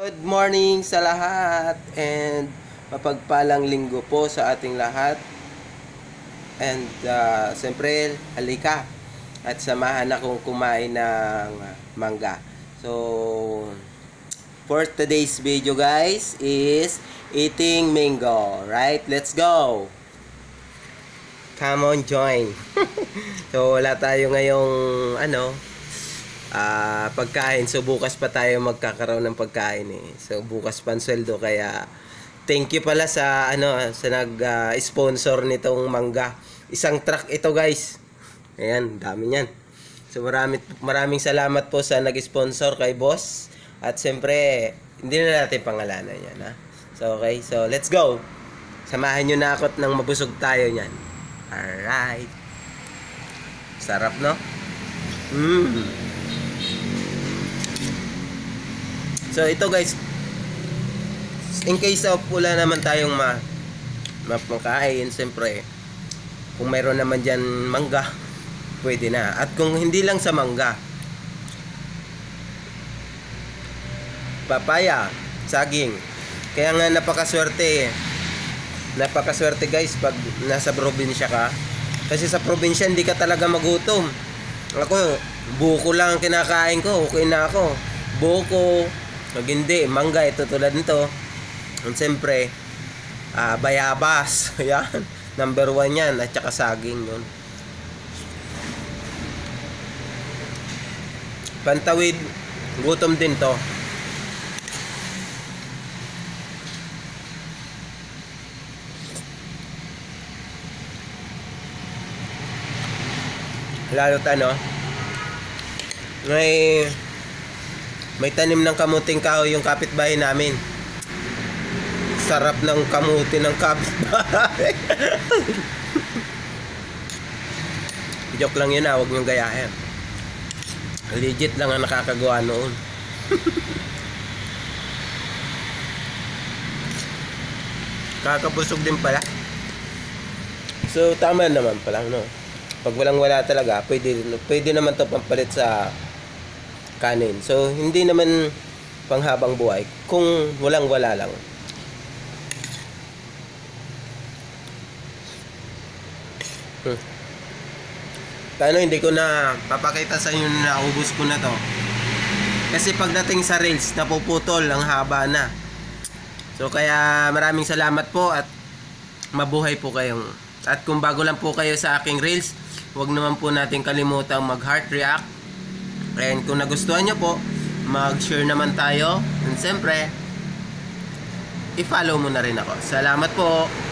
Good morning sa lahat and mapagpalang linggo po sa ating lahat. And siyempre, halika at samahan akong kumain ng mangga. So, for today's video guys is eating mango. Right? Let's go! Come on, join! So, wala tayo ngayong pagkain. So bukas pa tayo magkakaroon ng pagkain eh. So bukas pa ang sweldo, kaya thank you pala sa sa nag-sponsor nitong mangga. Isang truck ito guys. Ayan, dami niyan. So maraming salamat po sa nag-sponsor kay boss. At siyempre, hindi na natin pangalanan yan ha. So okay, so let's go. Samahan nyo na ako nang mabusog tayo niyan. Alright. Sarap no? So ito guys, in case of wala naman tayong mapakain, siyempre kung mayroon naman dyan mangga, pwede na. At kung hindi lang sa mangga, papaya, saging. Kaya nga napakaswerte guys pag nasa probinsya ka. Kasi sa probinsya hindi ka talaga magutom. Ako, buko lang ang kinakain ko, okay na ako. Buko, pag hindi, mangga, ito tulad nito. And siyempre, bayabas. Yan, number 1 yan. At saka saging yun. Pantawid, gutom din to. Lalo't may tanim ng kamuting kahoy yung kapitbahay namin. Sarap ng kamuti ng kapitbahay. Joke lang yun huwag niyong gayahin. Legit lang ang nakakagawa noon. Kakabusog din pala. So tama naman pala no. Pag walang-wala talaga, pwede naman to pampalit sa kanin. So, hindi naman panghabang buhay kung walang-wala lang. Paano hindi ko na papakita sa inyo na naubos ko na to. Kasi pagdating sa reels, napuputol, ang haba na. So, kaya maraming salamat po at mabuhay po kayong. At kung bago lang po kayo sa aking reels, huwag naman po natin kalimutang mag-heart react. And kung nagustuhan nyo po, mag-share naman tayo. And siyempre, i-follow mo na rin ako. Salamat po!